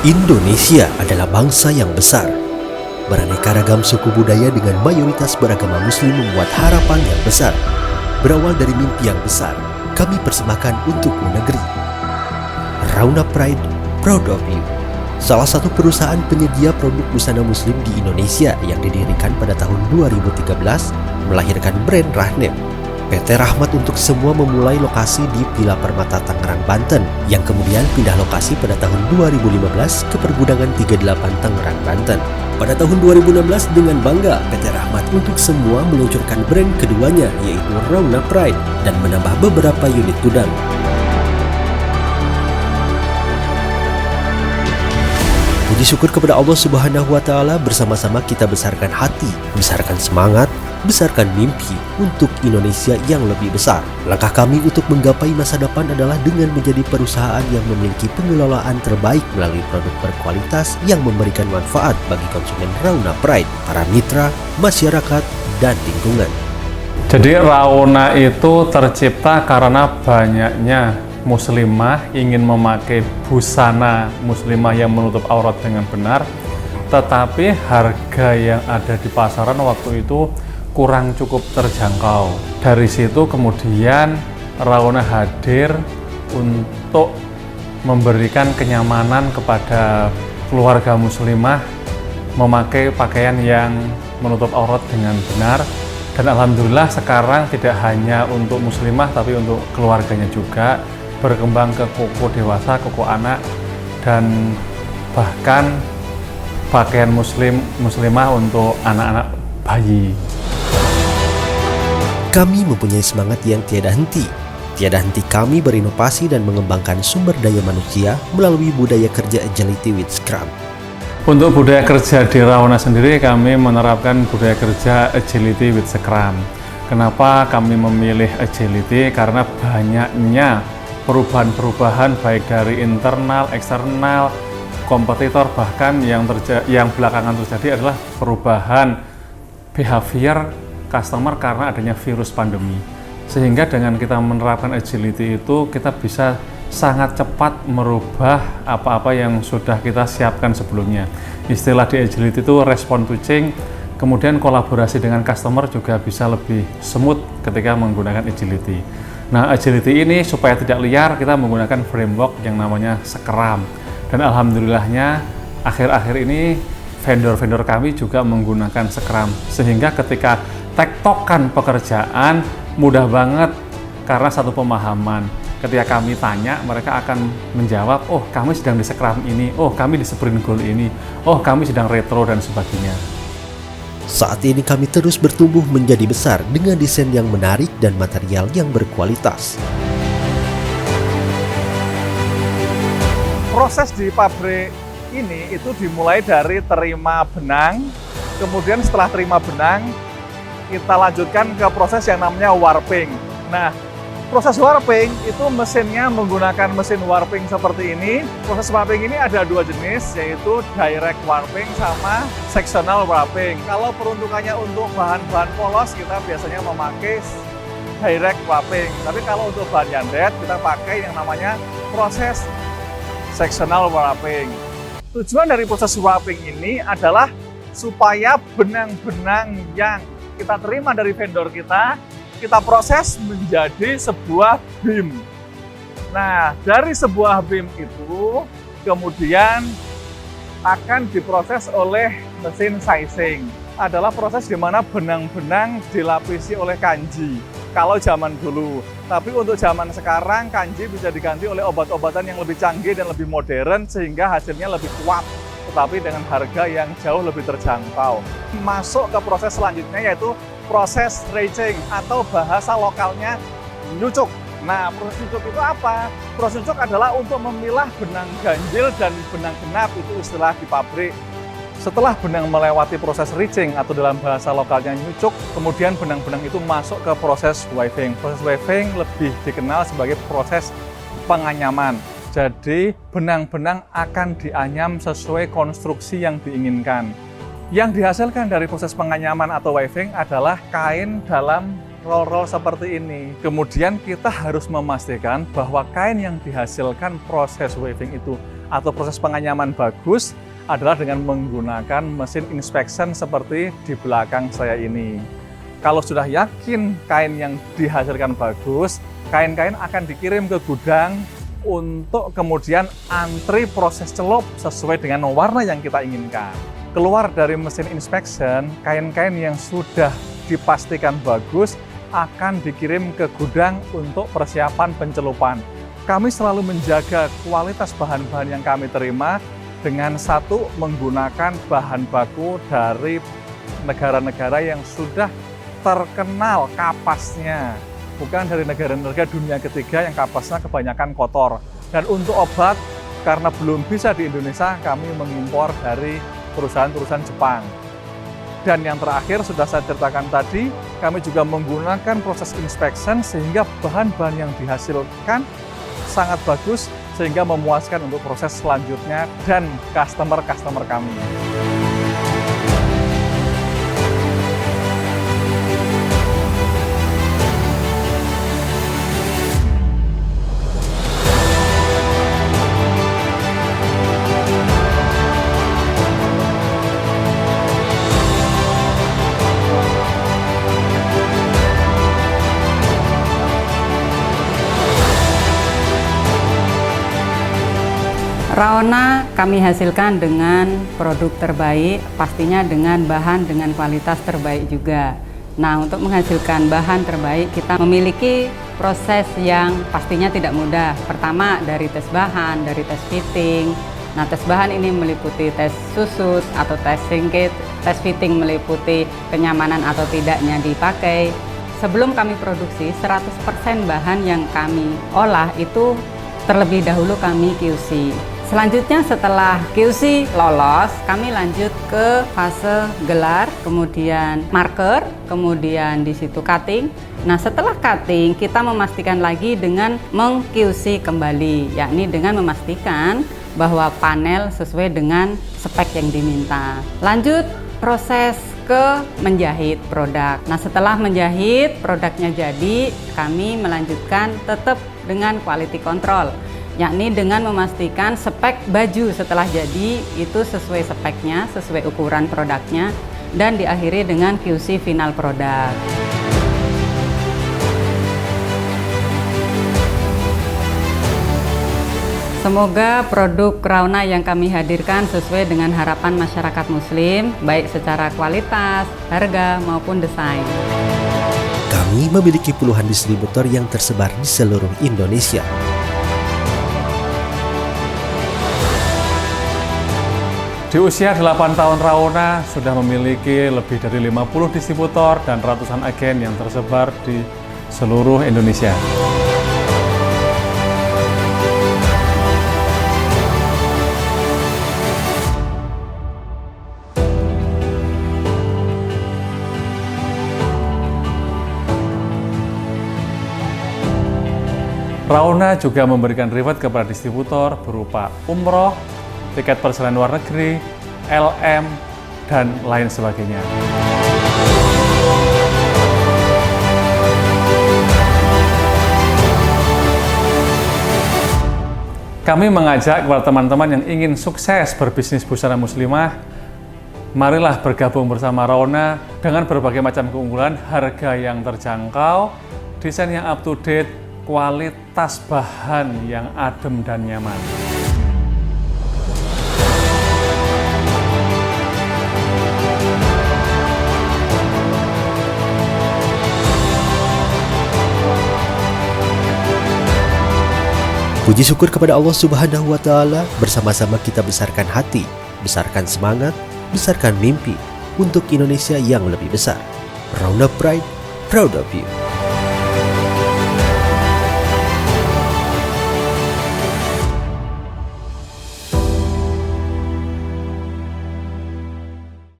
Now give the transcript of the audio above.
Indonesia adalah bangsa yang besar. Beraneka ragam suku budaya dengan mayoritas beragama Muslim membuat harapan yang besar. Berawal dari mimpi yang besar, kami persembahkan untuk negeri. Rauna Pride, proud of you. Salah satu perusahaan penyedia produk busana Muslim di Indonesia yang didirikan pada tahun 2013 melahirkan brand Rahnem. PT Rahmat untuk Semua memulai lokasi di Villa Permata Tangerang, Banten, yang kemudian pindah lokasi pada tahun 2015 ke Pergudangan 38 Tangerang, Banten. Pada tahun 2016 dengan bangga PT Rahmat untuk Semua meluncurkan brand keduanya yaitu Rauna Pride dan menambah beberapa unit gudang. Puji syukur kepada Allah Subhanahu wa Ta'ala, bersama-sama kita besarkan hati, besarkan semangat, besarkan mimpi untuk Indonesia yang lebih besar. Langkah kami untuk menggapai masa depan adalah dengan menjadi perusahaan yang memiliki pengelolaan terbaik melalui produk berkualitas yang memberikan manfaat bagi konsumen Rauna Pride, para mitra, masyarakat, dan lingkungan. Jadi Rauna itu tercipta karena banyaknya muslimah ingin memakai busana muslimah yang menutup aurat dengan benar, tetapi harga yang ada di pasaran waktu itu kurang cukup terjangkau. Dari situ kemudian Rauna hadir untuk memberikan kenyamanan kepada keluarga muslimah memakai pakaian yang menutup aurat dengan benar. Dan alhamdulillah sekarang tidak hanya untuk muslimah tapi untuk keluarganya juga, berkembang ke koko dewasa, koko anak, dan bahkan pakaian muslimah untuk anak-anak bayi. Kami mempunyai semangat yang tiada henti. Tiada henti kami berinovasi dan mengembangkan sumber daya manusia melalui budaya kerja Agility with Scrum. Untuk budaya kerja di Rauna sendiri, kami menerapkan budaya kerja Agility with Scrum. Kenapa kami memilih Agility? Karena banyaknya perubahan-perubahan baik dari internal, eksternal, kompetitor, bahkan yang belakangan terjadi adalah perubahan behavior customer karena adanya virus pandemi. Sehingga dengan kita menerapkan Agility itu kita bisa sangat cepat merubah apa-apa yang sudah kita siapkan sebelumnya. Istilah di Agility itu respond to change, kemudian kolaborasi dengan customer juga bisa lebih smooth ketika menggunakan Agility. Nah, Agility ini supaya tidak liar, kita menggunakan framework yang namanya Scrum. Dan alhamdulillahnya, akhir-akhir ini vendor-vendor kami juga menggunakan Scrum. Sehingga ketika tektokan pekerjaan, mudah banget karena satu pemahaman. Ketika kami tanya, mereka akan menjawab, oh kami sedang di Scrum ini, oh kami di Sprint Goal ini, oh kami sedang retro, dan sebagainya. Saat ini kami terus bertumbuh menjadi besar dengan desain yang menarik dan material yang berkualitas. Proses di pabrik ini itu dimulai dari terima benang, kemudian setelah terima benang, kita lanjutkan ke proses yang namanya warping. Nah, proses warping itu mesinnya menggunakan mesin warping seperti ini. Proses warping ini ada dua jenis, yaitu direct warping sama sectional warping. Kalau peruntukannya untuk bahan-bahan polos, kita biasanya memakai direct warping. Tapi kalau untuk bahan yandet, kita pakai yang namanya proses sectional warping. Tujuan dari proses warping ini adalah supaya benang-benang yang kita terima dari vendor kita proses menjadi sebuah beam. Nah, dari sebuah beam itu kemudian akan diproses oleh mesin sizing. Adalah proses di mana benang-benang dilapisi oleh kanji. Kalau zaman dulu. Tapi untuk zaman sekarang, kanji bisa diganti oleh obat-obatan yang lebih canggih dan lebih modern sehingga hasilnya lebih kuat, tetapi dengan harga yang jauh lebih terjangkau. Masuk ke proses selanjutnya yaitu proses stretching atau bahasa lokalnya nyucuk. Nah, proses nyucuk itu apa? Proses nyucuk adalah untuk memilah benang ganjil dan benang genap, itu istilah di pabrik. Setelah benang melewati proses reaching atau dalam bahasa lokalnya nyucuk, kemudian benang-benang itu masuk ke proses waving. Proses waving lebih dikenal sebagai proses penganyaman. Jadi, benang-benang akan dianyam sesuai konstruksi yang diinginkan. Yang dihasilkan dari proses penganyaman atau waving adalah kain dalam roll-roll seperti ini. Kemudian kita harus memastikan bahwa kain yang dihasilkan proses waving itu atau proses penganyaman bagus adalah dengan menggunakan mesin inspection seperti di belakang saya ini. Kalau sudah yakin kain yang dihasilkan bagus, kain-kain akan dikirim ke gudang untuk kemudian antri proses celup sesuai dengan warna yang kita inginkan. Keluar dari mesin inspection, kain-kain yang sudah dipastikan bagus akan dikirim ke gudang untuk persiapan pencelupan. Kami selalu menjaga kualitas bahan-bahan yang kami terima dengan satu, menggunakan bahan baku dari negara-negara yang sudah terkenal kapasnya, bukan dari negara-negara dunia ketiga yang kapasnya kebanyakan kotor. Dan untuk obat, karena belum bisa di Indonesia, kami mengimpor dari perusahaan-perusahaan Jepang. Dan yang terakhir, sudah saya ceritakan tadi, kami juga menggunakan proses inspection sehingga bahan-bahan yang dihasilkan sangat bagus sehingga memuaskan untuk proses selanjutnya dan customer-customer kami. Raona kami hasilkan dengan produk terbaik, pastinya dengan bahan dengan kualitas terbaik juga. Nah, untuk menghasilkan bahan terbaik kita memiliki proses yang pastinya tidak mudah. Pertama dari tes bahan, dari tes fitting. Nah, tes bahan ini meliputi tes susus atau tes singkit, tes fitting meliputi kenyamanan atau tidaknya dipakai. Sebelum kami produksi, 100% bahan yang kami olah itu terlebih dahulu kami QC. Selanjutnya setelah QC lolos, kami lanjut ke fase gelar, kemudian marker, kemudian di situ cutting. Nah, setelah cutting kita memastikan lagi dengan meng-QC kembali, yakni dengan memastikan bahwa panel sesuai dengan spek yang diminta. Lanjut proses ke menjahit produk. Nah, setelah menjahit produknya jadi, kami melanjutkan tetap dengan quality control, yakni dengan memastikan spek baju setelah jadi itu sesuai speknya, sesuai ukuran produknya, dan diakhiri dengan QC final produk. Semoga produk Raona yang kami hadirkan sesuai dengan harapan masyarakat muslim, baik secara kualitas, harga, maupun desain. Kami memiliki puluhan distributor yang tersebar di seluruh Indonesia. Di usia 8 tahun Raona sudah memiliki lebih dari 50 distributor dan ratusan agen yang tersebar di seluruh Indonesia. Raona juga memberikan reward kepada distributor berupa umroh, tiket perjalanan luar negeri, LM, dan lain sebagainya. Kami mengajak kepada teman-teman yang ingin sukses berbisnis busana muslimah, marilah bergabung bersama Raona dengan berbagai macam keunggulan, harga yang terjangkau, desain yang up to date, kualitas bahan yang adem dan nyaman. Puji syukur kepada Allah Subhanahu wa Ta'ala, bersama-sama kita besarkan hati, besarkan semangat, besarkan mimpi untuk Indonesia yang lebih besar. Raona Pride, proud of you.